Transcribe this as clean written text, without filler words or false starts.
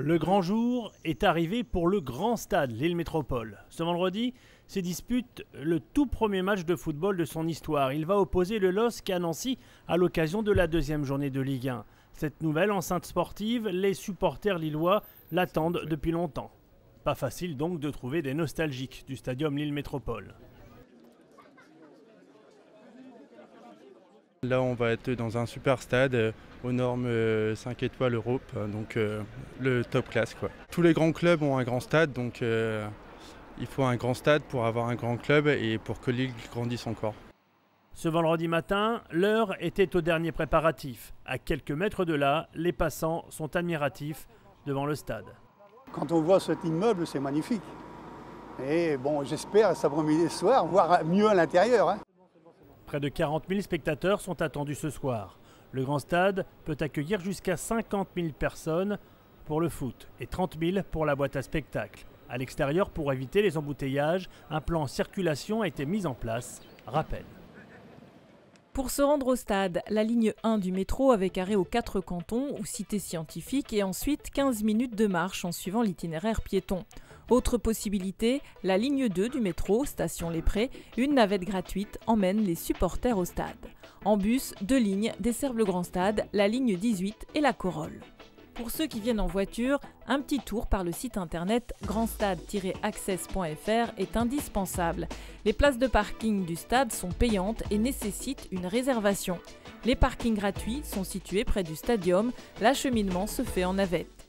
Le grand jour est arrivé pour le grand stade Lille Métropole. Ce vendredi, se dispute le tout premier match de football de son histoire. Il va opposer le LOSC à Nancy à l'occasion de la deuxième journée de Ligue 1. Cette nouvelle enceinte sportive, les supporters lillois l'attendent depuis longtemps. Pas facile donc de trouver des nostalgiques du stadium Lille Métropole. Là, on va être dans un super stade aux normes 5 étoiles Europe, donc le top class, quoi. Tous les grands clubs ont un grand stade, donc il faut un grand stade pour avoir un grand club et pour que Lille grandisse encore. Ce vendredi matin, l'heure était au dernier préparatif. À quelques mètres de là, les passants sont admiratifs devant le stade. Quand on voit cet immeuble, c'est magnifique. Et bon, j'espère cet après-midi soir voir mieux à l'intérieur. Près de 40 000 spectateurs sont attendus ce soir. Le grand stade peut accueillir jusqu'à 50 000 personnes pour le foot et 30 000 pour la boîte à spectacle. À l'extérieur, pour éviter les embouteillages, un plan circulation a été mis en place. Rappel. Pour se rendre au stade, la ligne 1 du métro avec arrêt aux 4 cantons ou cité scientifique et ensuite 15 minutes de marche en suivant l'itinéraire piéton. Autre possibilité, la ligne 2 du métro, station Les Prés, une navette gratuite emmène les supporters au stade. En bus, 2 lignes desservent le grand stade, la ligne 18 et la Corolle. Pour ceux qui viennent en voiture, un petit tour par le site internet grandstade-access.fr est indispensable. Les places de parking du stade sont payantes et nécessitent une réservation. Les parkings gratuits sont situés près du stadium, l'acheminement se fait en navette.